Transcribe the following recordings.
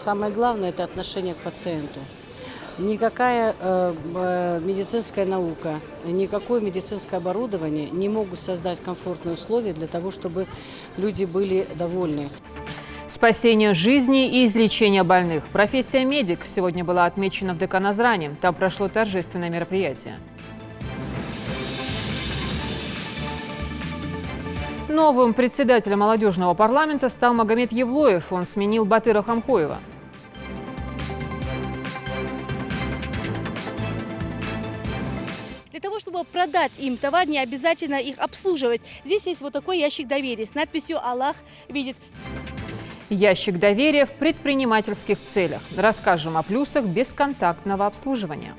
самое главное – это отношение к пациенту. Никакая медицинская наука, никакое медицинское оборудование не могут создать комфортные условия для того, чтобы люди были довольны. Спасение жизни и излечение больных. Профессия медик сегодня была отмечена в ДК Назрани. Там прошло торжественное мероприятие. Новым председателем молодежного парламента стал Магомед Евлоев. Он сменил Батыра Хамкоева. Для того, чтобы продать им товар, не обязательно их обслуживать. Здесь есть вот такой ящик доверия с надписью «Аллах видит». Ящик доверия в предпринимательских целях. Расскажем о плюсах бесконтактного обслуживания.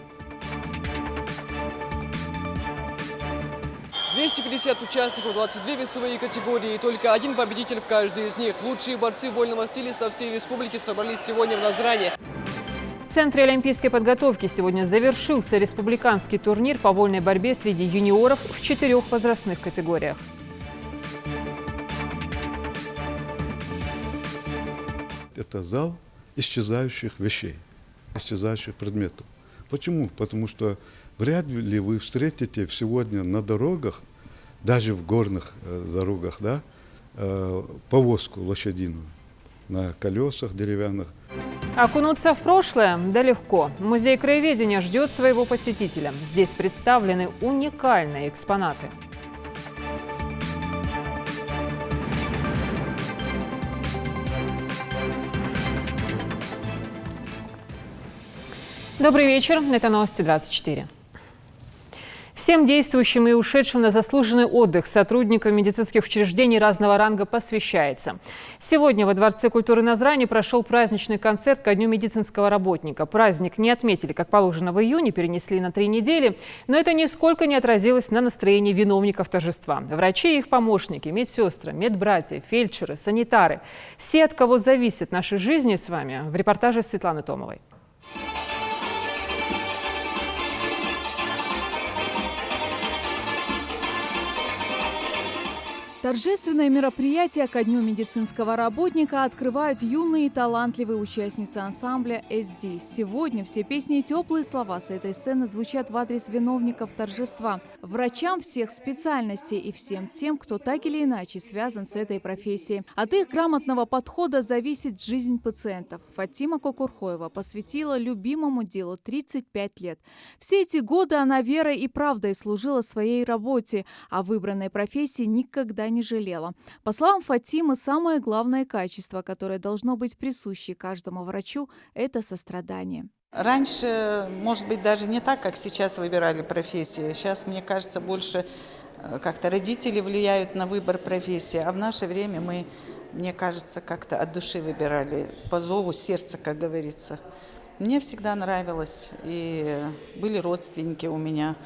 250 участников, 22 весовые категории, и только один победитель в каждой из них. Лучшие борцы вольного стиля со всей республики собрались сегодня в Назрани. В Центре олимпийской подготовки сегодня завершился республиканский турнир по вольной борьбе среди юниоров в 4 возрастных категориях. Это зал исчезающих вещей, исчезающих предметов. Почему? Потому что вряд ли вы встретите сегодня на дорогах, даже в горных дорогах, да, повозку лошадиную на колесах деревянных. Окунуться в прошлое? Да легко. Музей краеведения ждет своего посетителя. Здесь представлены уникальные экспонаты. Добрый вечер. Это новости 24. Всем действующим и ушедшим на заслуженный отдых сотрудникам медицинских учреждений разного ранга посвящается. Сегодня во Дворце культуры Назрани прошел праздничный концерт ко Дню медицинского работника. Праздник не отметили, как положено, в июне, перенесли на 3 недели, но это нисколько не отразилось на настроении виновников торжества. Врачи и их помощники, медсестры, медбратья, фельдшеры, санитары – все, от кого зависит наша жизнь, с вами в репортаже Светланы Томовой. Торжественное мероприятие ко Дню медицинского работника открывают юные и талантливые участницы ансамбля «СД». Сегодня все песни и теплые слова с этой сцены звучат в адрес виновников торжества, врачам всех специальностей и всем тем, кто так или иначе связан с этой профессией. От их грамотного подхода зависит жизнь пациентов. Фатима Кокурхоева посвятила любимому делу 35 лет. Все эти годы она верой и правдой служила своей работе, а выбранной профессии никогда не жалела. По словам Фатимы, самое главное качество, которое должно быть присуще каждому врачу, это сострадание. Раньше, может быть, даже не так, как сейчас выбирали профессии. Сейчас, мне кажется, больше как-то родители влияют на выбор профессии, а в наше время мы, мне кажется, как-то от души выбирали, по зову сердца, как говорится. Мне всегда нравилось, и были родственники у меня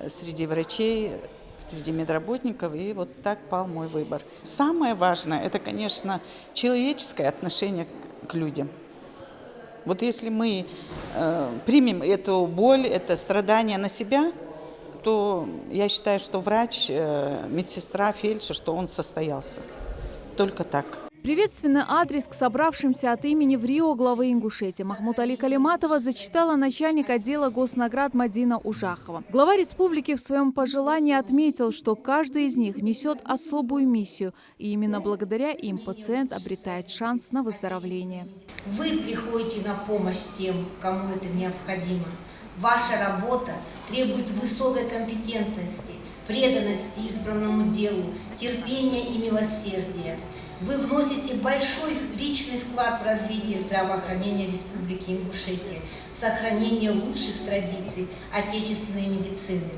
среди врачей, среди медработников, и вот так пал мой выбор. Самое важное – это, конечно, человеческое отношение к людям. Вот если мы примем эту боль, это страдание на себя, то я считаю, что врач, медсестра, фельдшер, что он состоялся. Только так. Приветственный адрес к собравшимся от имени ВРИО главы Ингушетии Махмутали Калиматова зачитала начальник отдела госнаград Мадина Ужахова. Глава республики в своем пожелании отметил, что каждый из них несет особую миссию, и именно благодаря им пациент обретает шанс на выздоровление. Вы приходите на помощь тем, кому это необходимо. Ваша работа требует высокой компетентности, преданности избранному делу, терпения и милосердия. Вы вносите большой личный вклад в развитие здравоохранения Республики Ингушетия, в сохранение лучших традиций отечественной медицины.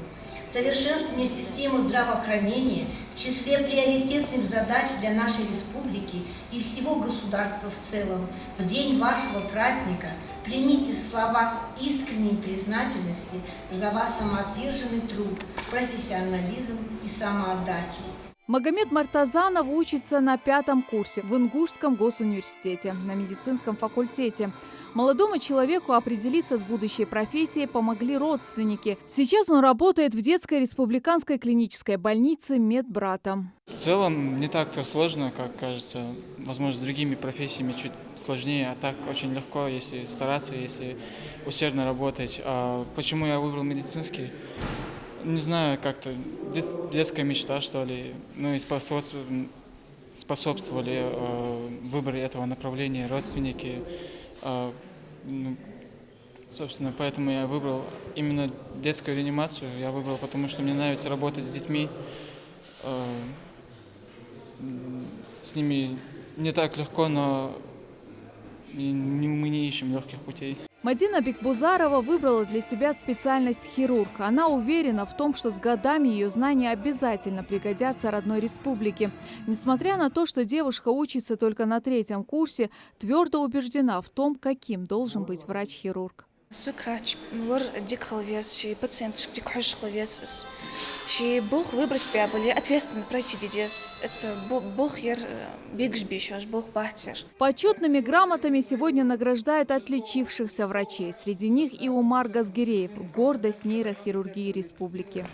Совершенствование системы здравоохранения в числе приоритетных задач для нашей республики и всего государства в целом. В день вашего праздника примите слова искренней признательности за ваш самоотверженный труд, профессионализм и самоотдачу. Магомед Мартазанов учится на 5-м курсе в Ингушском госуниверситете на медицинском факультете. Молодому человеку определиться с будущей профессией помогли родственники. Сейчас он работает в детской республиканской клинической больнице медбратом. В целом не так-то сложно, как кажется. Возможно, с другими профессиями чуть сложнее, а так очень легко, если стараться, если усердно работать. А почему я выбрал медицинский? Не знаю, как-то детская мечта, что ли. Ну и способствовали выбору этого направления родственники. Собственно, поэтому я выбрал именно детскую реанимацию. Я выбрал, потому что мне нравится работать с детьми. С ними не так легко, но мы не ищем легких путей. Мадина Бекбузарова выбрала для себя специальность хирург. Она уверена в том, что с годами ее знания обязательно пригодятся родной республике. Несмотря на то, что девушка учится только на 3-м курсе, твердо убеждена в том, каким должен быть врач-хирург. Бог выбрать были ответственно пройти дидес. Это Бог ер бигжбишаш, Бог батер. Почетными грамотами сегодня награждают отличившихся врачей. Среди них и Умар Газгиреев, гордость нейрохирургии республики.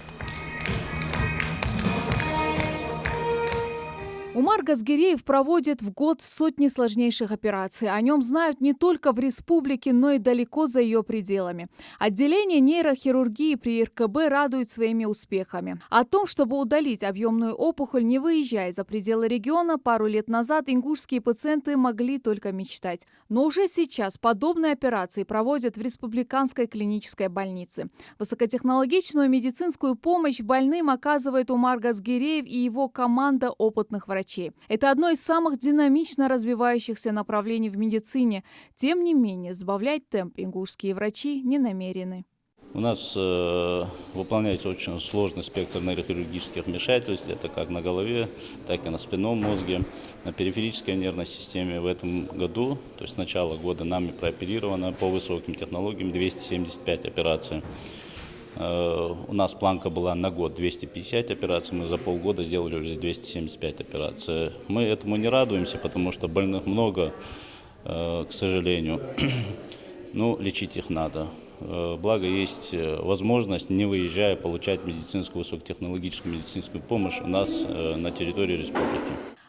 Умар Газгиреев проводит в год сотни сложнейших операций. О нем знают не только в республике, но и далеко за ее пределами. Отделение нейрохирургии при РКБ радует своими успехами. О том, чтобы удалить объемную опухоль, не выезжая за пределы региона, пару лет назад ингушские пациенты могли только мечтать. Но уже сейчас подобные операции проводят в республиканской клинической больнице. Высокотехнологичную медицинскую помощь больным оказывает Умар Газгиреев и его команда опытных врачей. Это одно из самых динамично развивающихся направлений в медицине. Тем не менее, сбавлять темп ингушские врачи не намерены. У нас выполняется очень сложный спектр нейрохирургических вмешательств. Это как на голове, так и на спинном мозге, на периферической нервной системе. В этом году, то есть с начала года, нами прооперировано по высоким технологиям 275 операций. У нас планка была на год 250 операций, мы за полгода сделали уже 275 операций. Мы этому не радуемся, потому что больных много, к сожалению. Но лечить их надо. Благо есть возможность, не выезжая, получать высокотехнологическую медицинскую помощь у нас на территории республики.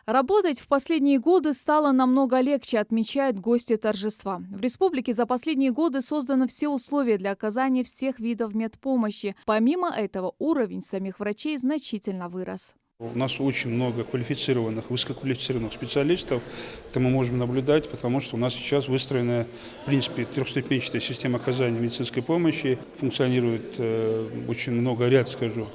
Работать в последние годы стало намного легче, отмечают гости торжества. В республике за последние годы созданы все условия для оказания всех видов медпомощи. Помимо этого, уровень самих врачей значительно вырос. У нас очень много квалифицированных, высококвалифицированных специалистов. Это мы можем наблюдать, потому что у нас сейчас выстроена, в принципе, трехступенчатая система оказания медицинской помощи. Функционирует очень много ряд, скажу,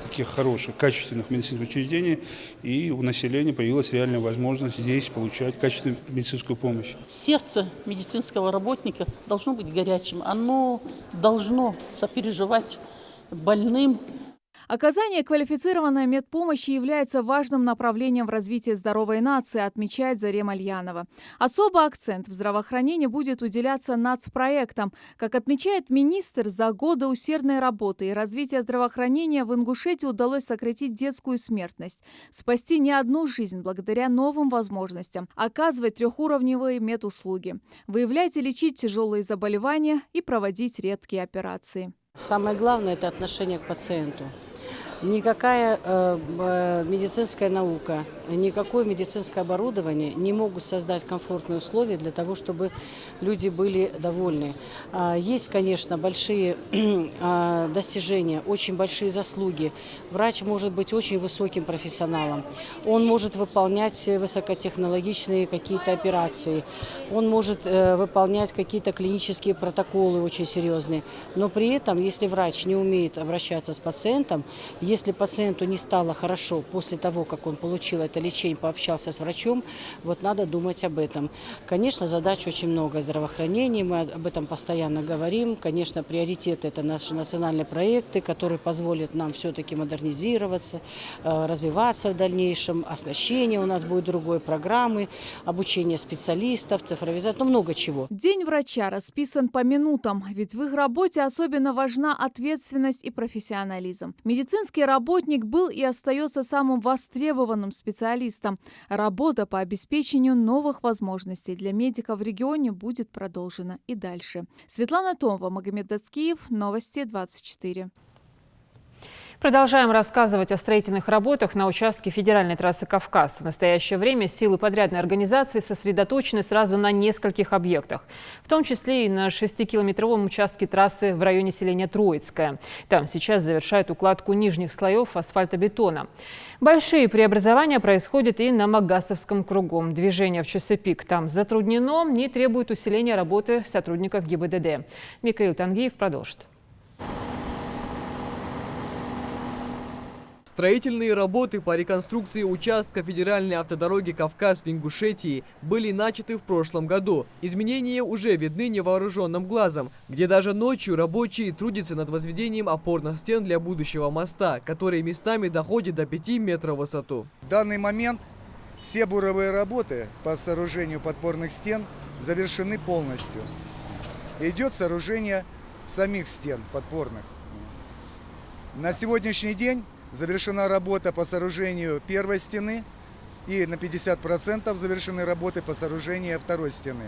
таких хороших, качественных медицинских учреждений. И у населения появилась реальная возможность здесь получать качественную медицинскую помощь. Сердце медицинского работника должно быть горячим. Оно должно сопереживать больным. Оказание квалифицированной медпомощи является важным направлением в развитии здоровой нации, отмечает Зарема Альянова. Особый акцент в здравоохранении будет уделяться нацпроектам. Как отмечает министр, за годы усердной работы и развития здравоохранения в Ингушетии удалось сократить детскую смертность, спасти не одну жизнь благодаря новым возможностям, оказывать 3-уровневые медуслуги, выявлять и лечить тяжелые заболевания и проводить редкие операции. Самое главное – это отношение к пациенту. Никакая медицинская наука, никакое медицинское оборудование не могут создать комфортные условия для того, чтобы люди были довольны. Есть, конечно, большие достижения, очень большие заслуги. Врач может быть очень высоким профессионалом. Он может выполнять высокотехнологичные какие-то операции. Он может выполнять какие-то клинические протоколы очень серьезные. Но при этом, если врач не умеет обращаться с пациентом, если пациенту не стало хорошо после того, как он получил это лечение, пообщался с врачом, вот надо думать об этом. Конечно, задач очень много здравоохранения, мы об этом постоянно говорим. Конечно, приоритет – это наши национальные проекты, которые позволят нам все-таки модернизироваться, развиваться в дальнейшем. Оснащение у нас будет другой, программы, обучение специалистов, цифровизация, много чего. День врача расписан по минутам, ведь в их работе особенно важна ответственность и профессионализм. Медицинские Медицинский работник был и остается самым востребованным специалистом. Работа по обеспечению новых возможностей для медиков в регионе будет продолжена и дальше. Светлана Томова, Магомед Дацкиев, Новости 24. Продолжаем рассказывать о строительных работах на участке федеральной трассы «Кавказ». В настоящее время силы подрядной организации сосредоточены сразу на нескольких объектах, в том числе и на 6-километровом участке трассы в районе селения Троицкое. Там сейчас завершают укладку нижних слоев асфальтобетона. Большие преобразования происходят и на Магасовском кругу. Движение в часы пик там затруднено и требует усиления работы сотрудников ГИБДД. Михаил Тангиев продолжит. Строительные работы по реконструкции участка федеральной автодороги Кавказ в Ингушетии были начаты в прошлом году. Изменения уже видны невооруженным глазом, где даже ночью рабочие трудятся над возведением опорных стен для будущего моста, который местами доходит до 5 метров в высоту. В данный момент все буровые работы по сооружению подпорных стен завершены полностью. Идет сооружение самих стен подпорных. На сегодняшний день завершена работа по сооружению первой стены и на 50% завершены работы по сооружению второй стены.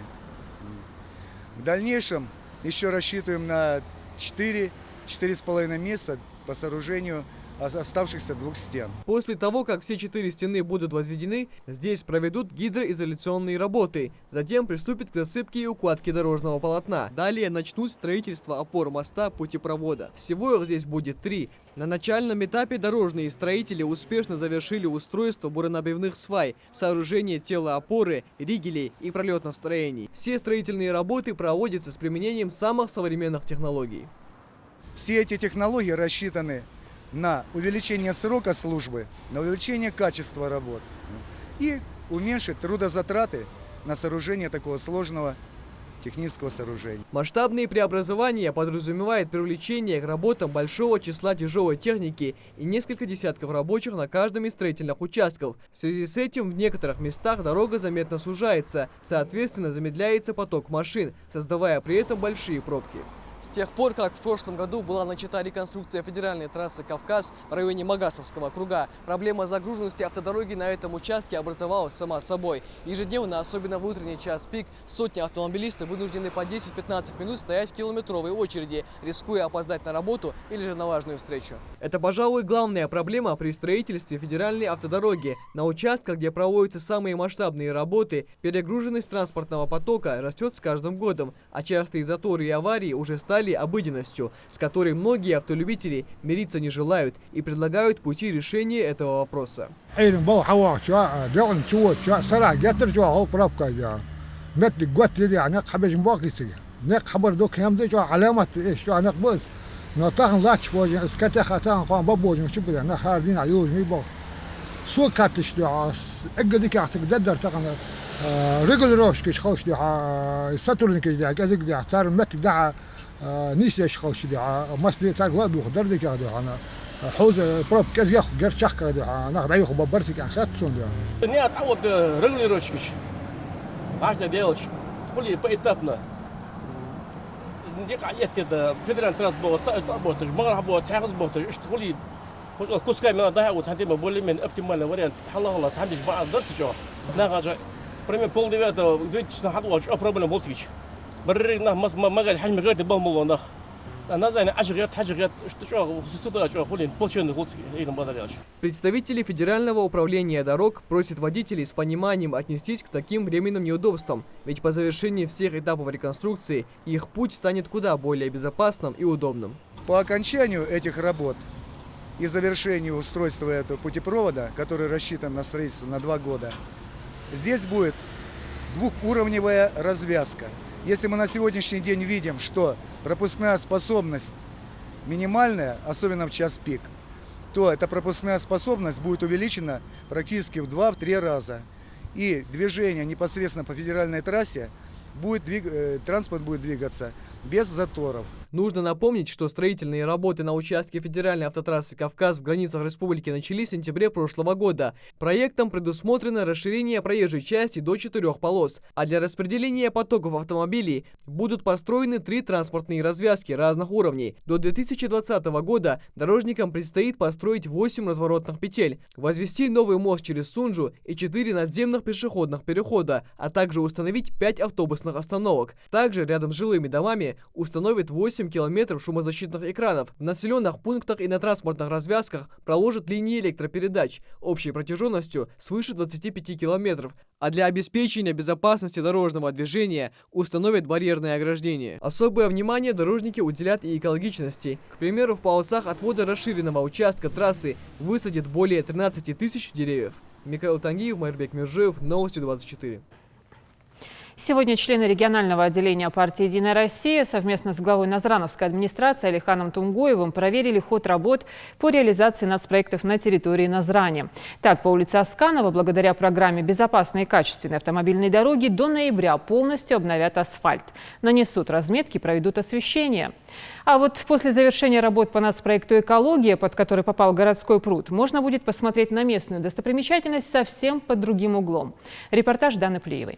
В дальнейшем еще рассчитываем на 4-4,5 месяца по сооружению оставшихся 2 стен. После того, как все 4 стены будут возведены, здесь проведут гидроизоляционные работы. Затем приступят к засыпке и укладке дорожного полотна. Далее начнут строительство опор моста путепровода. Всего их здесь будет 3. На начальном этапе дорожные строители успешно завершили устройство буронабивных свай, сооружение тела опоры, ригелей и пролетных строений. Все строительные работы проводятся с применением самых современных технологий. Все эти технологии рассчитаны на увеличение срока службы, на увеличение качества работ и уменьшить трудозатраты на сооружение такого сложного технического сооружения. Масштабные преобразования подразумевают привлечение к работам большого числа тяжелой техники и несколько десятков рабочих на каждом из строительных участков. В связи с этим в некоторых местах дорога заметно сужается, соответственно замедляется поток машин, создавая при этом большие пробки. С тех пор, как в прошлом году была начата реконструкция федеральной трассы «Кавказ» в районе Магасовского круга, проблема загруженности автодороги на этом участке образовалась сама собой. Ежедневно, особенно в утренний час пик, сотни автомобилистов вынуждены по 10-15 минут стоять в километровой очереди, рискуя опоздать на работу или же на важную встречу. Это, пожалуй, главная проблема при строительстве федеральной автодороги. На участках, где проводятся самые масштабные работы, перегруженность транспортного потока растет с каждым годом, а частые заторы и аварии уже стали обыденностью, с которой многие автолюбители мириться не желают и предлагают пути решения этого вопроса. نيش خوش دي مصدي تاع غلاد وخضر ديك هذا انا حوز بروب كاز ياخذ غير شخ هذا انا رايح ببرتك عن خات سون دي ني اتعود رجلي روشكش عشان ديالش قولي بيتابنا نديك عيت فدران ثلاث بوت مرحبا تاخذ بوت اشتغلي كوسكاي من ضايع وتحدي ما بقول من افتمال وريان الله تحدي بعض درس جو ناغا بريمير بول دي فيتو دويت حد واش بروبلم بولتيش برينا ما قال حجم غير تبهم الله نخ Представители Федерального управления дорог просят водителей с пониманием отнестись к таким временным неудобствам, ведь по завершении всех этапов реконструкции их путь станет куда более безопасным и удобным. По окончанию этих работ и завершению устройства этого путепровода, который рассчитан на строительство на 2 года, здесь будет двухуровневая развязка. Если мы на сегодняшний день видим, что пропускная способность минимальная, особенно в час пик, то эта пропускная способность будет увеличена практически в 2-3 раза. И движение непосредственно по федеральной трассе, транспорт будет двигаться без заторов. Нужно напомнить, что строительные работы на участке федеральной автотрассы «Кавказ» в границах республики начались в сентябре прошлого года. Проектом предусмотрено расширение проезжей части до 4 полос, а для распределения потоков автомобилей будут построены 3 транспортные развязки разных уровней. До 2020 года дорожникам предстоит построить 8 разворотных петель, возвести новый мост через Сунжу и 4 надземных пешеходных перехода, а также установить 5 автобусных остановок. Также рядом с жилыми домами установят 8 километров шумозащитных экранов. В населенных пунктах и на транспортных развязках проложат линии электропередач общей протяженностью свыше 25 километров, а для обеспечения безопасности дорожного движения установят барьерные ограждения. Особое внимание дорожники уделят и экологичности. К примеру, в полосах отвода расширенного участка трассы высадят более 13 тысяч деревьев. Михаил Тангиев, Майрбек Миржиев, Новости 24. Сегодня члены регионального отделения партии «Единая Россия» совместно с главой Назрановской администрации Алиханом Тумгоевым проверили ход работ по реализации нацпроектов на территории Назрани. Так, по улице Асканова, благодаря программе «Безопасные и качественные автомобильные дороги» до ноября полностью обновят асфальт. Нанесут разметки, проведут освещение. А вот после завершения работ по нацпроекту «Экология», под который попал городской пруд, можно будет посмотреть на местную достопримечательность совсем под другим углом. Репортаж Даны Плиевой.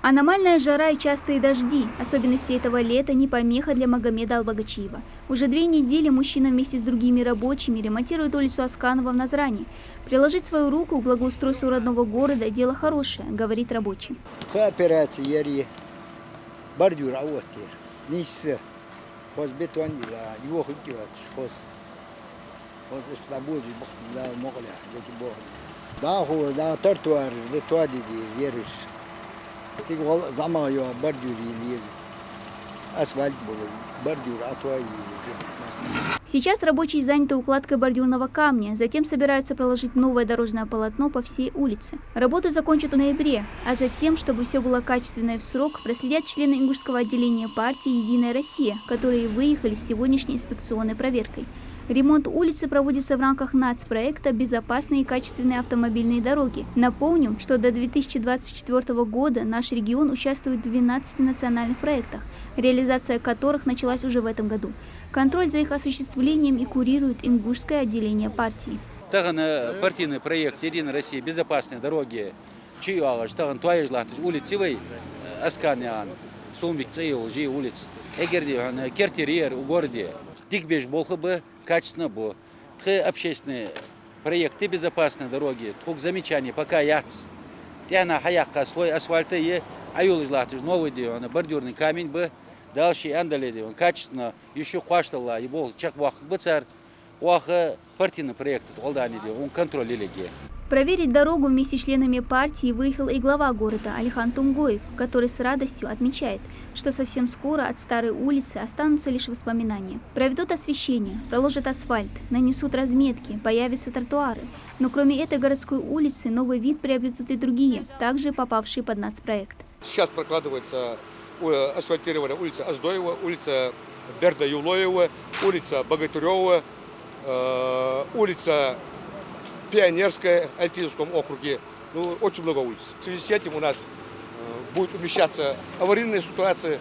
Аномальная жара и частые дожди. Особенности этого лета не помеха для Магомеда Албагачиева. Уже 2 недели мужчина вместе с другими рабочими ремонтирует улицу Асканова в Назрани. Приложить свою руку к благоустройству родного города – дело хорошее, говорит рабочий. Сейчас рабочие заняты укладкой бордюрного камня, затем собираются проложить новое дорожное полотно по всей улице. Работу закончат в ноябре, а затем, чтобы все было качественно и в срок, проследят члены Ингушского отделения партии «Единая Россия», которые выехали с сегодняшней инспекционной проверкой. Ремонт улицы проводится в рамках нацпроекта «Безопасные и качественные автомобильные дороги». Напомним, что до 2024 года наш регион участвует в 12 национальных проектах, реализация которых началась уже в этом году. Контроль за их осуществлением и курирует Ингушское отделение партии. Партийный проект «Единая Россия. Безопасные дороги». Улицы Асканян, Сумбик, улиц, Эгерди, Кертерьер в городе. Дикбеж Болхабы, качественно было. Общественные проекты безопасной дороги, трог замечаний, пока яц. Тяна хаяка слой асфальта е, аюлыжлатыж новый диван, бордюрный камень бы, дальше андали диван, качественно, еще хваштала, и бол, чак вах бацар, вах партийный проект, олдани диван, он контроль лилиги. Проверить дорогу вместе с членами партии выехал и глава города Алихан Тумгоев, который с радостью отмечает, что совсем скоро от старой улицы останутся лишь воспоминания. Проведут освещение, проложат асфальт, нанесут разметки, появятся тротуары. Но кроме этой городской улицы новый вид приобретут и другие, также попавшие под нацпроект. Сейчас прокладывается асфальтированная улица Аздоева, улица Берда Юлоева, улица Богатырева, улица Пионерская, в Альтинском округе, очень много улиц. В связи с этим у нас будет умещаться аварийные ситуации,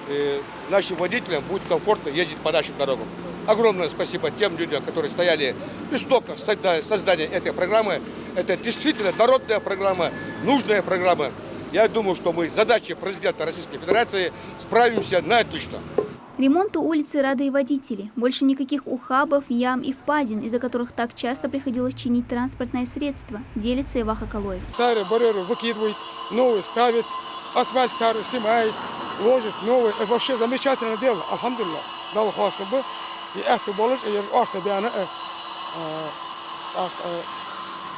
и нашим водителям будет комфортно ездить по нашим дорогам. Огромное спасибо тем людям, которые стояли в истоках создания этой программы. Это действительно народная программа, нужная программа. Я думаю, что мы с задачей президента Российской Федерации справимся на отлично. Ремонту улицы рады и водители. Больше никаких ухабов, ям и впадин, из-за которых так часто приходилось чинить транспортное средство, делится Ивах Акалоев. Старые барьеры выкидывают, новые ставят, асфальт старый снимает, ложит новый. Это вообще замечательное дело, алхамдулилlah. Дал хвастка бы, и это болит, и арса биана.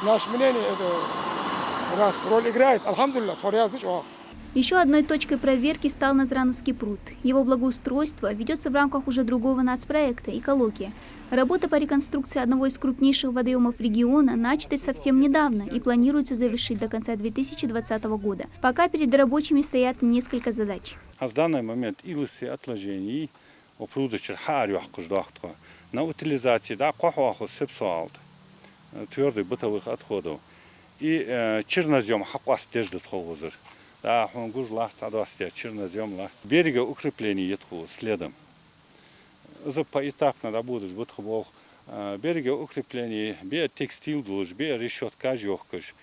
Наше мнение, это раз роль играет, алхамдулилlah, порядок. Еще одной точкой проверки стал Назрановский пруд. Его благоустройство ведется в рамках уже другого нацпроекта «Экология». Работа по реконструкции одного из крупнейших водоемов региона начаты совсем недавно и планируется завершить до конца 2020 года. Пока перед рабочими стоят несколько задач. В данный момент илысы отложений у пруда на утилизации твердых бытовых отходов и чернозем хапас деждет холозер. Берега укрепления следом. поэтапно работать, вот хобол. Берега укреплений, биотекстил должен, биорешетка жёгкость.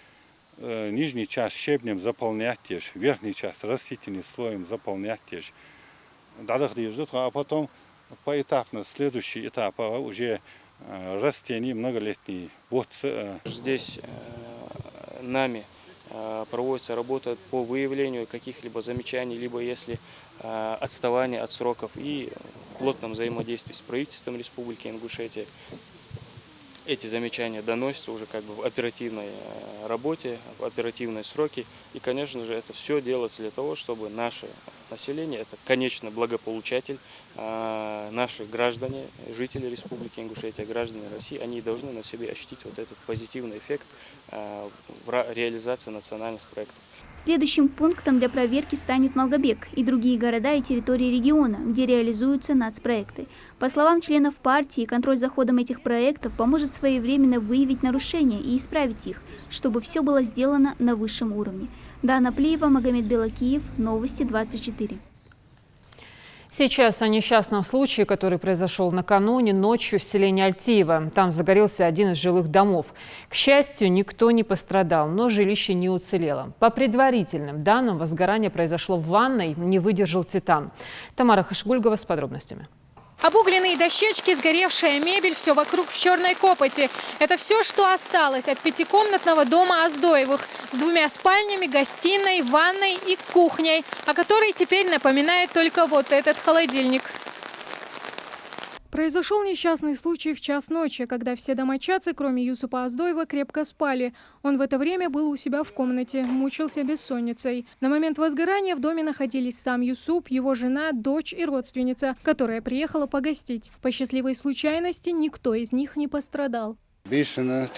Нижний часть щебнем заполнять, верхний часть растительным слоем заполнять. А потом поэтапно следующий этап уже растения многолетние. Вот. Здесь нами проводится работа по выявлению каких-либо замечаний, либо если отставание от сроков, и в плотном взаимодействии с правительством Республики Ингушетия эти замечания доносятся уже как бы в оперативной работе, в оперативные сроки. И, конечно же, это все делается для того, чтобы наше население, это, конечно, благополучатель, наши граждане, жители Республики Ингушетия, граждане России, они должны на себе ощутить вот этот позитивный эффект в реализации национальных проектов. Следующим пунктом для проверки станет Малгобек и другие города и территории региона, где реализуются нацпроекты. По словам членов партии, контроль за ходом этих проектов поможет своевременно выявить нарушения и исправить их, чтобы все было сделано на высшем уровне. Дана Плиева, Магомед Белакиев, Новости 24. Сейчас о несчастном случае, который произошел накануне ночью в селении Альтиево. Там загорелся один из жилых домов. К счастью, никто не пострадал, но жилище не уцелело. По предварительным данным, возгорание произошло в ванной, не выдержал титан. Тамара Хашгульгова с подробностями. Обугленные дощечки, сгоревшая мебель, все вокруг в черной копоти. Это все, что осталось от пятикомнатного дома Оздоевых с 2 спальнями, гостиной, ванной и кухней, о которой теперь напоминает только вот этот холодильник. Произошел несчастный случай в час ночи, когда все домочадцы, кроме Юсупа Оздоева, крепко спали. Он в это время был у себя в комнате, мучился бессонницей. На момент возгорания в доме находились сам Юсуп, его жена, дочь и родственница, которая приехала погостить. По счастливой случайности никто из них не пострадал. Я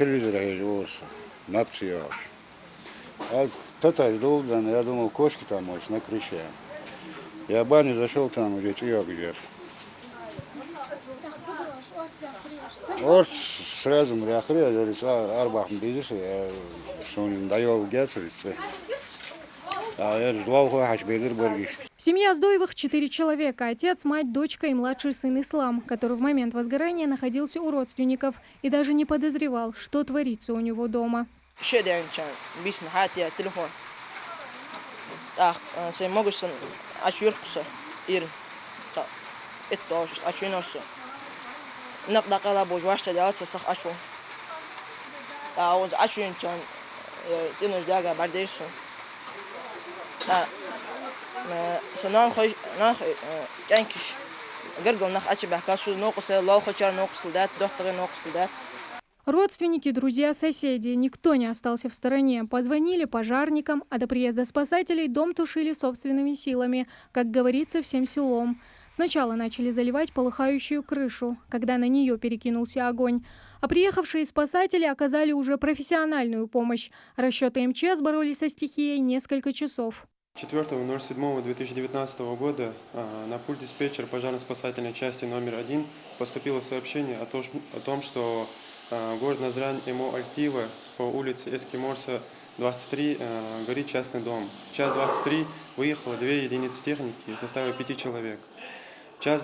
думал, кошки там, может, на крыше. Я в баню зашел, там уже тёк где. Вот сразу мряхря, говорит, арбах бидишь, что он даёл гетсрицы. А я ждал, хаш бедер боргиш. В семье Оздоевых 4 человека. Отец, мать, дочка и младший сын Ислам, который в момент возгорания находился у родственников и даже не подозревал, что творится у него дома. Родственники, друзья, соседи. Никто не остался в стороне. Позвонили пожарникам, а до приезда спасателей дом тушили собственными силами, как говорится, всем селом. Сначала начали заливать полыхающую крышу, когда на нее перекинулся огонь. А приехавшие спасатели оказали уже профессиональную помощь. Расчеты МЧС боролись со стихией несколько часов. 4.07.2019 года на пульт диспетчера пожарно-спасательной части номер 1 поступило сообщение о том, что город Назрань, МО Альтиево, по улице Эскиморса, 23, горит частный дом. В час 23 выехало 2 единицы техники в составе 5 человек. Час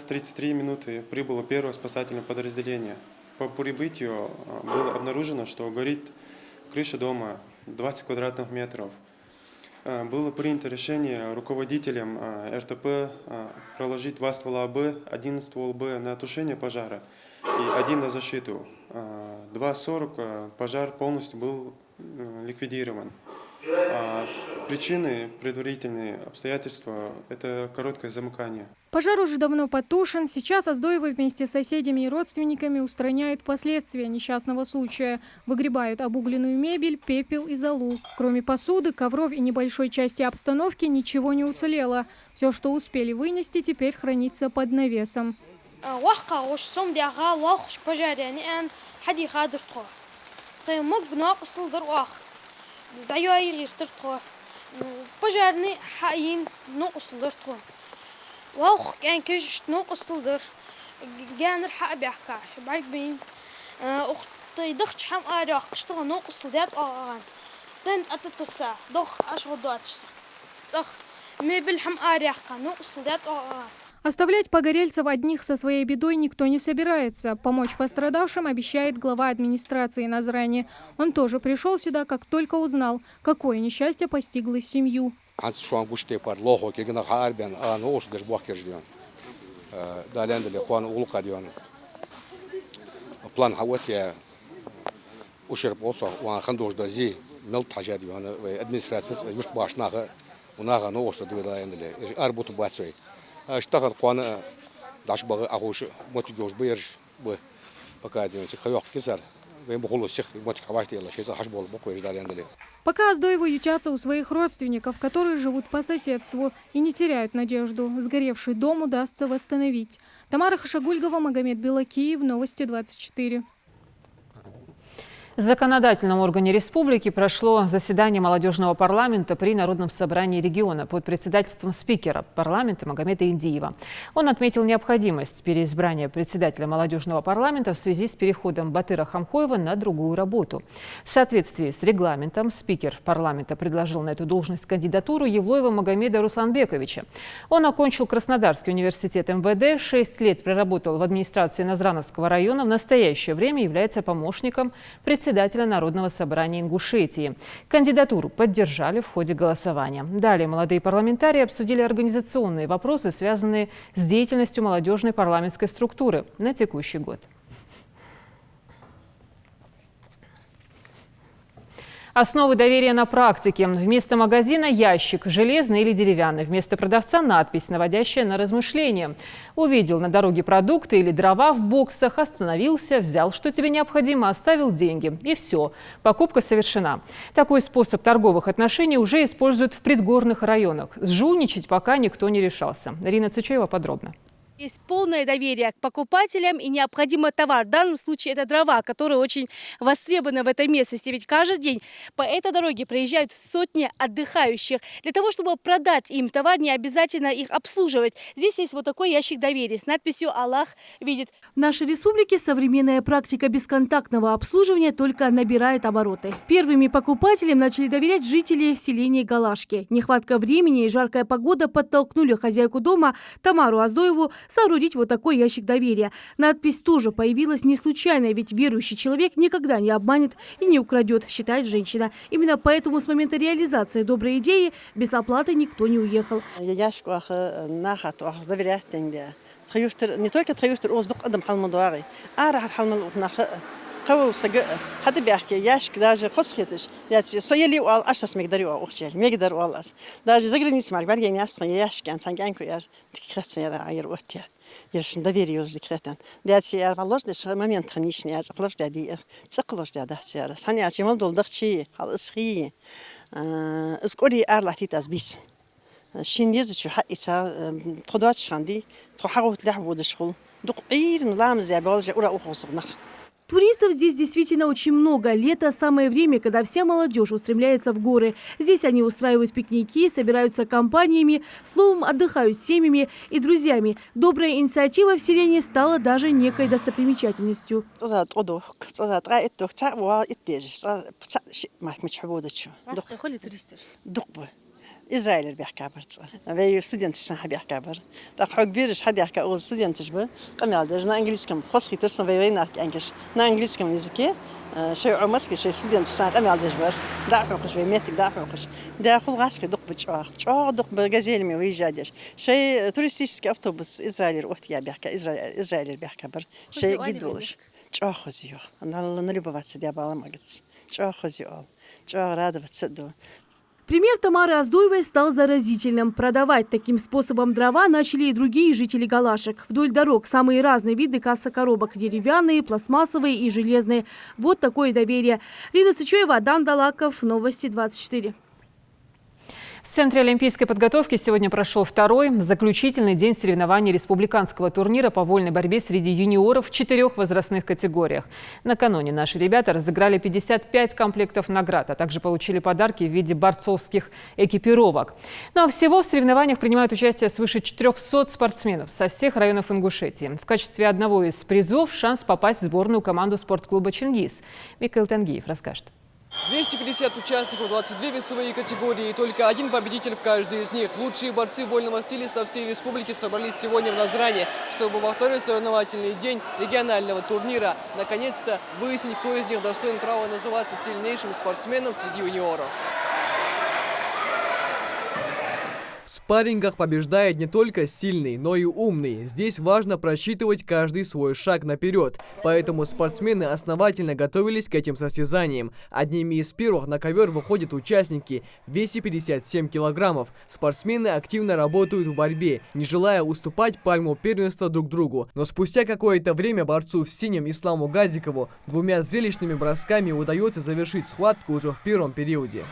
33 минуты прибыло первое спасательное подразделение. По прибытию было обнаружено, что горит крыша дома 20 квадратных метров. Было принято решение руководителям РТП проложить 2 ствола АБ, 1 ствол Б на тушение пожара и 1 на защиту. 2:40 пожар полностью был ликвидирован. Причины, предварительные обстоятельства – это короткое замыкание. Пожар уже давно потушен. Сейчас Оздоевы вместе с соседями и родственниками устраняют последствия несчастного случая. Выгребают обугленную мебель, пепел и золу. Кроме посуды, ковров и небольшой части обстановки ничего не уцелело. Все, что успели вынести, теперь хранится под навесом. пожарный حقين نقص درتو واخ كان كش نقص در جانر حق بيحكى بعد بين اختي ضخش حم اريح اشتغل نقص دات اغان تن اتتصا ضخ اشغل دواتش صخ مبل حم اريح نقص دات اغان. Оставлять погорельцев одних со своей бедой никто не собирается. Помочь пострадавшим обещает глава администрации Назрани. Он тоже пришел сюда, как только узнал, какое несчастье постигло семью. اشتغل قانا داش بقى أخوش متجوز بيرج пока خيوق كسر وين بخلص شيخ متحواشت يلا شيء صح بقول بقول يجدال عندنا. Пока Аздоевы ютятся у своих родственников, которые живут по соседству и не теряют надежду. Сгоревший дом удастся восстановить. Тамара Хашагульгова, Магомед Белакиев, Новости 24. В законодательном органе республики прошло заседание молодежного парламента при Народном собрании региона под председательством спикера парламента Магомеда Индиева. Он отметил необходимость переизбрания председателя молодежного парламента в связи с переходом Батыра Хамхоева на другую работу. В соответствии с регламентом спикер парламента предложил на эту должность кандидатуру Евлоева Магомеда Русланбековича. Он окончил Краснодарский университет МВД, 6 лет проработал в администрации Назрановского района, в настоящее время является помощником председателя Народного собрания Ингушетии. Кандидатуру поддержали в ходе голосования. Далее молодые парламентарии обсудили организационные вопросы, связанные с деятельностью молодежной парламентской структуры на текущий год. Основы доверия на практике. Вместо магазина ящик, железный или деревянный. Вместо продавца надпись, наводящая на размышления. Увидел на дороге продукты или дрова в боксах, остановился, взял, что тебе необходимо, оставил деньги. И все. Покупка совершена. Такой способ торговых отношений уже используют в предгорных районах. Сжульничать пока никто не решался. Ирина Цучеева подробно. Есть полное доверие к покупателям и необходимый товар. В данном случае это дрова, которые очень востребованы в этой местности. Ведь каждый день по этой дороге проезжают сотни отдыхающих. Для того, чтобы продать им товар, не обязательно их обслуживать. Здесь есть вот такой ящик доверия с надписью «Аллах видит». В нашей республике современная практика бесконтактного обслуживания только набирает обороты. Первыми покупателям начали доверять жители селения Галашки. Нехватка времени и жаркая погода подтолкнули хозяйку дома Тамару Аздоеву соорудить вот такой ящик доверия. Надпись тоже появилась не случайно, ведь верующий человек никогда не обманет и не украдет, считает женщина. Именно поэтому с момента реализации доброй идеи без оплаты никто не уехал. Не только троюстер оздук адам халмадуари, а قول سجى حتى بيحكي ياشك داج خصيتش ياتي سويلي وال أشخاص مقدروا أوخشيل مقدر والله داج زغرني سمع برجع ناس ياشك أنت كأنكو يار تكخس يا عير وقتها يرش ندبير يوز ذكرتان داتي يار والله ليش ما ينتخنيش نياز قلش دادي تقلش داده يار ثاني عشان ما دول دختشي خلاص اسكوري أرلعتي تزبيس شين يزتشو حقي تقدرش عندي تحاول تلعب ودشغل دقير نظام زي بالج ولا أخوصنا. Туристов здесь действительно очень много. Лето – самое время, когда вся молодежь устремляется в горы. Здесь они устраивают пикники, собираются компаниями, словом, отдыхают с семьями и друзьями. Добрая инициатива в селении стала даже некой достопримечательностью. إسرائيل بيحكي برتص، أبي ستودنت سنة بيحكي بر، تأخذ كبيرش حد يحكي أول ستودنت شبه، قم يعدج نا إنجليز كم خاص خيتر سن بيرين أحكي إنجليز، نا إنجليز كم نزكي، شيء عمسك شيء ستودنت سنة قم يعدج بر، دع حقش بيمتك دع حقش، دع خل غاسك دق بتشوار، تشوار دق بجزيل مي ويجادش، شيء تورستيش كأوتوبوس إسرائيل وقت يا بيحكي إسرائيل بيحكي بر، شيء جدولش، تشوار خزيو، أنا نلبى بس دي بالله ما قلت، تشوار خزيو، تشوار هذا بتصدق. Пример Тамары Аздоевой стал заразительным. Продавать таким способом дрова начали и другие жители Галашек. Вдоль дорог самые разные виды кассокоробок – деревянные, пластмассовые и железные. Вот такое доверие. Рина Цучеева, Адам Далаков, Новости 24. В Центре олимпийской подготовки сегодня прошел второй, заключительный день соревнований республиканского турнира по вольной борьбе среди юниоров в 4 возрастных категориях. Накануне наши ребята разыграли 55 комплектов наград, а также получили подарки в виде борцовских экипировок. Ну а всего в соревнованиях принимают участие свыше 400 спортсменов со всех районов Ингушетии. В качестве одного из призов шанс попасть в сборную команду спортклуба «Чингис». Микаил Тангиев расскажет. 250 участников, 22 весовые категории и только один победитель в каждой из них. Лучшие борцы вольного стиля со всей республики собрались сегодня в Назране, чтобы во второй соревновательный день регионального турнира наконец-то выяснить, кто из них достоин права называться сильнейшим спортсменом среди юниоров. В спаррингах побеждает не только сильный, но и умный. Здесь важно просчитывать каждый свой шаг наперед. Поэтому спортсмены основательно готовились к этим состязаниям. Одними из первых на ковер выходят участники в весе 57 килограммов. Спортсмены активно работают в борьбе, не желая уступать пальму первенства друг другу. Но спустя какое-то время борцу в синем Исламу Газикову двумя зрелищными бросками удается завершить схватку уже в первом периоде.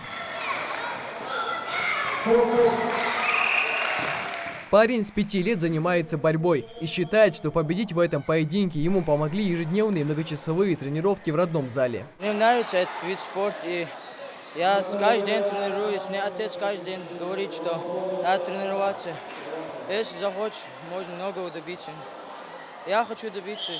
Парень с 5 лет занимается борьбой и считает, что победить в этом поединке ему помогли ежедневные многочасовые тренировки в родном зале. Мне нравится этот вид спорта, и я каждый день тренируюсь. Мне отец каждый день говорит, что надо тренироваться. Если захочешь, можно многого добиться. Я хочу добиться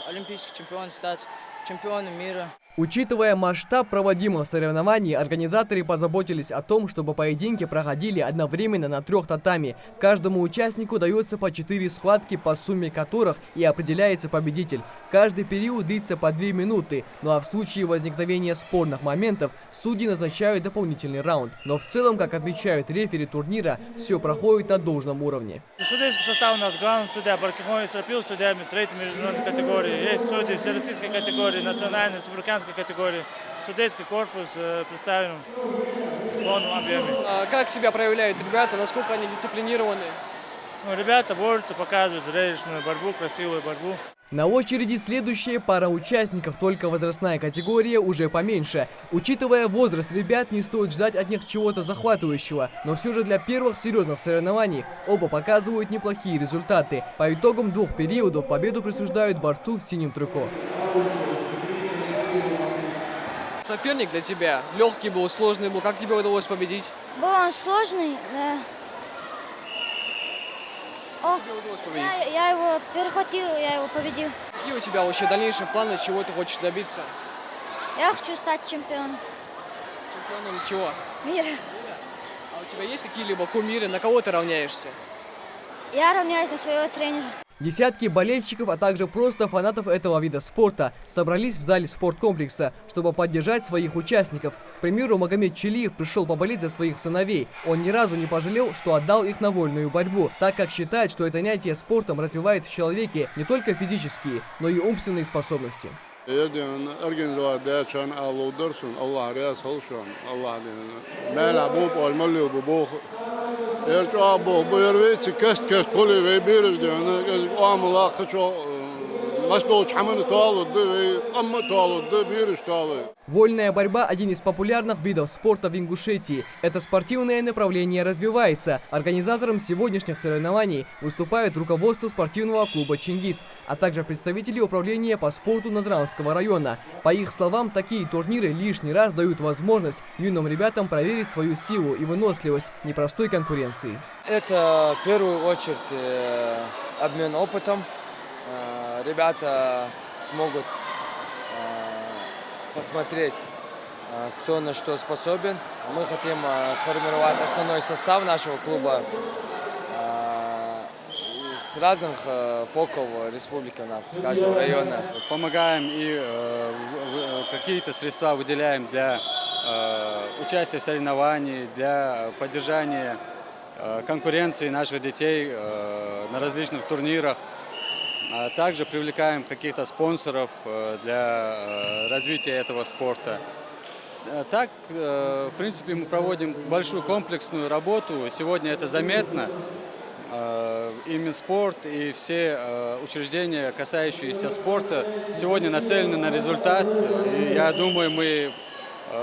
олимпийских чемпионов, стать чемпионом мира. Учитывая масштаб проводимых соревнований, организаторы позаботились о том, чтобы поединки проходили одновременно на 3 татами. Каждому участнику дается по 4 схватки, по сумме которых и определяется победитель. Каждый период длится по 2 минуты, ну а в случае возникновения спорных моментов судьи назначают дополнительный раунд. Но в целом, как отмечают рефери турнира, все проходит на должном уровне. Судейский состав у нас главный судья Баркихович Рапил, судьями 3-й международной категории. Есть судьи всероссийской категории, национальной, республиканской категории. Судейский корпус представлен в полном объеме. Как себя проявляют ребята, насколько они дисциплинированы? Ну, ребята борются, показывают зрелищную борьбу, красивую борьбу. На очереди следующая пара участников, только возрастная категория уже поменьше. Учитывая возраст ребят, не стоит ждать от них чего-то захватывающего. Но все же для первых серьезных соревнований оба показывают неплохие результаты. По итогам 2 периодов победу присуждают борцу в синем трико. Соперник для тебя легкий был, сложный был. Как тебе удалось победить? Был он сложный, да. Ох, я его перехватил, я его победил. Какие у тебя вообще дальнейшие планы, чего ты хочешь добиться? Я хочу стать чемпионом. Чемпионом чего? Мира. А у тебя есть какие-либо кумиры, на кого ты равняешься? Я равняюсь на своего тренера. Десятки болельщиков, а также просто фанатов этого вида спорта собрались в зале спорткомплекса, чтобы поддержать своих участников. К примеру, Магомед Челиев пришел поболеть за своих сыновей. Он ни разу не пожалел, что отдал их на вольную борьбу, так как считает, что это занятие спортом развивает в человеке не только физические, но и умственные способности. Вольная борьба – один из популярных видов спорта в Ингушетии. Это спортивное направление развивается. Организатором сегодняшних соревнований выступает руководство спортивного клуба «Чингис», а также представители управления по спорту Назранского района. По их словам, такие турниры лишний раз дают возможность юным ребятам проверить свою силу и выносливость непростой конкуренции. Это в первую очередь обмен опытом. Ребята смогут посмотреть, кто на что способен. Мы хотим сформировать основной состав нашего клуба с разных фоков республики у нас, скажем, района. Помогаем и какие-то средства выделяем для участия в соревнованиях, для поддержания конкуренции наших детей на различных турнирах. Также привлекаем каких-то спонсоров для развития этого спорта. Так, в принципе, мы проводим большую комплексную работу. Сегодня это заметно. И Минспорт, и все учреждения, касающиеся спорта, сегодня нацелены на результат. И я думаю, мы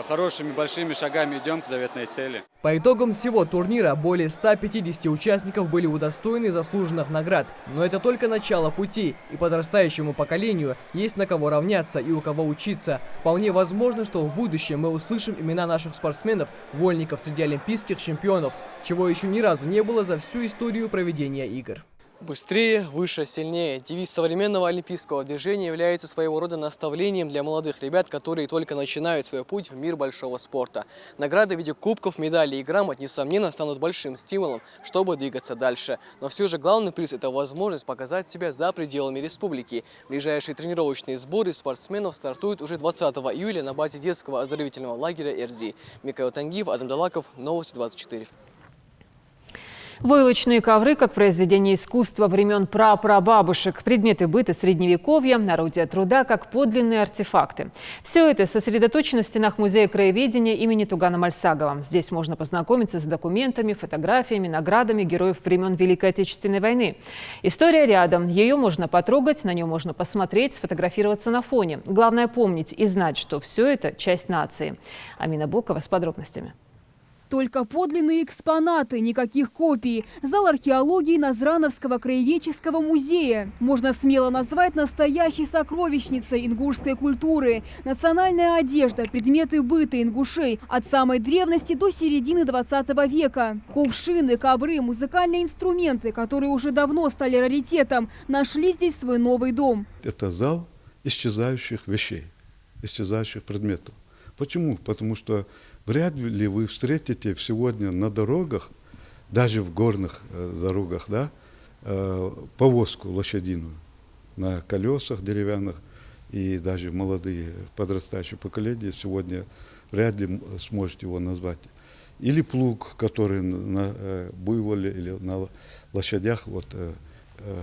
хорошими большими шагами идем к заветной цели. По итогам всего турнира более 150 участников были удостоены заслуженных наград. Но это только начало пути, и подрастающему поколению есть на кого равняться и у кого учиться. Вполне возможно, что в будущем мы услышим имена наших спортсменов, вольников среди олимпийских чемпионов, чего еще ни разу не было за всю историю проведения игр. Быстрее, выше, сильнее. Девиз современного олимпийского движения является своего рода наставлением для молодых ребят, которые только начинают свой путь в мир большого спорта. Награды в виде кубков, медалей и грамот, несомненно, станут большим стимулом, чтобы двигаться дальше. Но все же главный приз – это возможность показать себя за пределами республики. Ближайшие тренировочные сборы спортсменов стартуют уже 20 июля на базе детского оздоровительного лагеря РЗ. Микаил Тангиев, Адам Далаков, Новости 24. Войлочные ковры как произведение искусства времен прапрабабушек, предметы быта средневековья, орудия труда как подлинные артефакты. Все это сосредоточено в стенах Музея краеведения имени Тугана Мальсагова. Здесь можно познакомиться с документами, фотографиями, наградами героев времен Великой Отечественной войны. История рядом, ее можно потрогать, на нее можно посмотреть, сфотографироваться на фоне. Главное помнить и знать, что все это часть нации. Амина Бокова с подробностями. Только подлинные экспонаты, никаких копий. Зал археологии Назрановского краеведческого музея. Можно смело назвать настоящей сокровищницей ингушской культуры. Национальная одежда, предметы быта ингушей от самой древности до середины 20 века. Кувшины, ковры, музыкальные инструменты, которые уже давно стали раритетом, нашли здесь свой новый дом. Это зал исчезающих вещей, исчезающих предметов. Почему? Потому что вряд ли вы встретите сегодня на дорогах, даже в горных дорогах, да, повозку лошадиную на колесах деревянных, и даже молодые подрастающие поколения сегодня вряд ли сможете его назвать. Или плуг, который на буйволе или на лошадях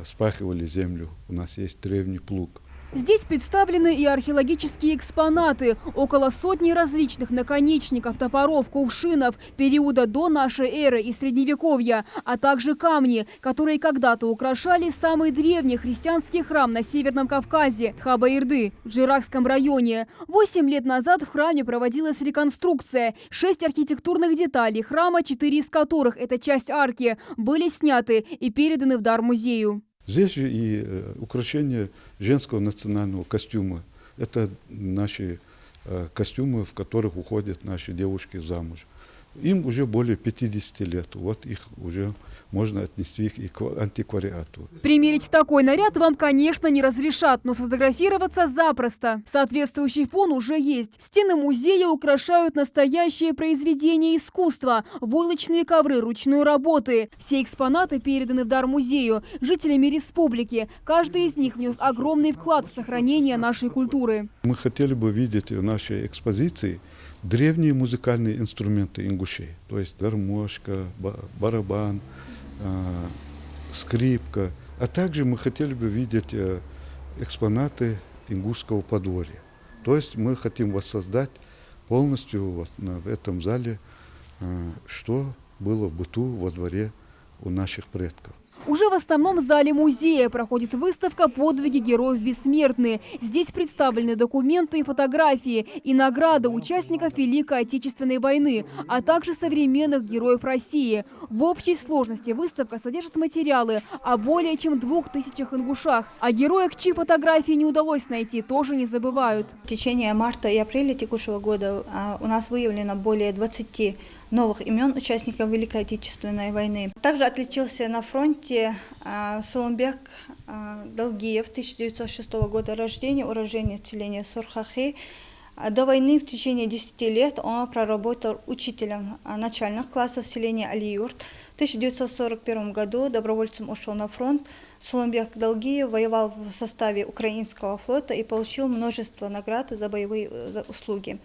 спахивали землю. У нас есть древний плуг. Здесь представлены и археологические экспонаты. Около сотни различных наконечников, топоров, кувшинов периода до нашей эры и средневековья, а также камни, которые когда-то украшали самый древний христианский храм на Северном Кавказе – Тхаба-Ирды в Джиракском районе. 8 лет назад в храме проводилась реконструкция. 6 архитектурных деталей храма, 4 из которых – это часть арки, были сняты и переданы в дар музею. Здесь же и украшения женского национального костюма. Это наши костюмы, в которых уходят наши девушки замуж. Им уже более 50 лет. Вот их уже можно отнести и к антиквариату. Примерить такой наряд вам, конечно, не разрешат, но сфотографироваться запросто. Соответствующий фон уже есть. Стены музея украшают настоящие произведения искусства, войлочные ковры ручной работы. Все экспонаты переданы в дар музею жителями республики. Каждый из них внес огромный вклад в сохранение нашей культуры. Мы хотели бы видеть в нашей экспозиции древние музыкальные инструменты ингушей. То есть гармошка, барабан, скрипка. А также мы хотели бы видеть экспонаты ингушского подворья. То есть мы хотим воссоздать полностью в этом зале, что было в быту во дворе у наших предков. Уже в основном зале музея проходит выставка «Подвиги героев бессмертные». Здесь представлены документы и фотографии, и награды участников Великой Отечественной войны, а также современных героев России. В общей сложности выставка содержит материалы о более чем 2000 ингушах. О героях, чьи фотографии не удалось найти, тоже не забывают. В течение марта и апреля текущего года у нас выявлено более 20 новых имен участников Великой Отечественной войны. Также отличился на фронте Сулумбек Далгиев, 1906 года рождения, уроженец селения Сурхахи. До войны в течение 10 лет он проработал учителем начальных классов селения Алиюрт. В 1941 году добровольцем ушел на фронт. Сулумбек Далгиев воевал в составе украинского флота и получил множество наград за боевые услуги.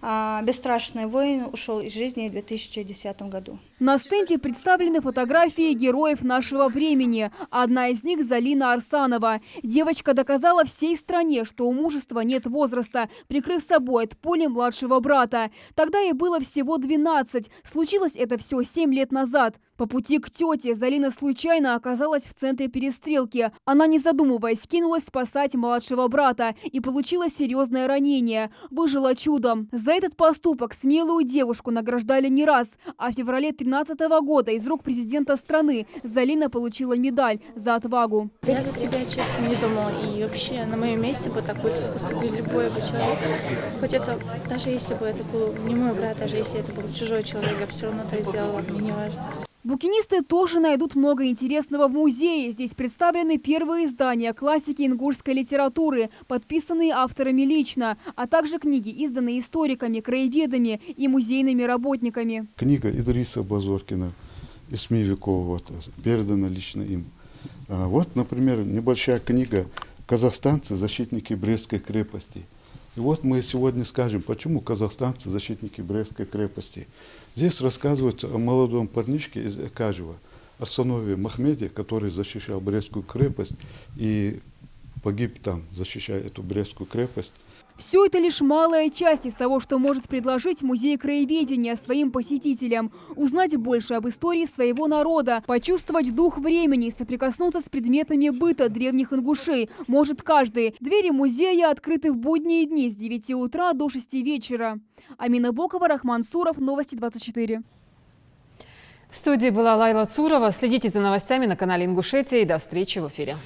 Бесстрашный воин ушел из жизни в 2010 году. На стенде представлены фотографии героев нашего времени. Одна из них – Залина Арсанова. Девочка доказала всей стране, что у мужества нет возраста, прикрыв собой от пули младшего брата. Тогда ей было всего 12. Случилось это все 7 лет назад. По пути к тете Залина случайно оказалась в центре перестрелки. Она, не задумываясь, кинулась спасать младшего брата и получила серьезное ранение. Выжила чудом. За этот поступок смелую девушку награждали не раз. А в феврале 2013 года из рук президента страны Залина получила медаль за отвагу. Я за себя, честно, не думала. И вообще на моем месте бы так поступил любой бы человек. Хоть это, даже если бы это был не мой брат, даже если это был чужой человек, я бы все равно это сделала, мне не важно. Букинисты тоже найдут много интересного в музее. Здесь представлены первые издания классики ингушской литературы, подписанные авторами лично, а также книги, изданные историками, краеведами и музейными работниками. Книга Идриса Базоркина из СМИ веков вот, передана лично им. Вот, например, небольшая книга «Казахстанцы, защитники Брестской крепости». И вот мы сегодня скажем, почему казахстанцы защитники Брестской крепости. Здесь рассказывают о молодом парнишке из Экажева, Арсанове Махмеде, который защищал Брестскую крепость и погиб там, защищая эту Брестскую крепость. Все это лишь малая часть из того, что может предложить музей краеведения своим посетителям. Узнать больше об истории своего народа, почувствовать дух времени, соприкоснуться с предметами быта древних ингушей может каждый. Двери музея открыты в будние дни с 9 утра до 6 вечера. Амина Бокова, Рахман Суров, Новости 24. В студии была Лайла Цурова. Следите за новостями на канале Ингушетия и до встречи в эфире.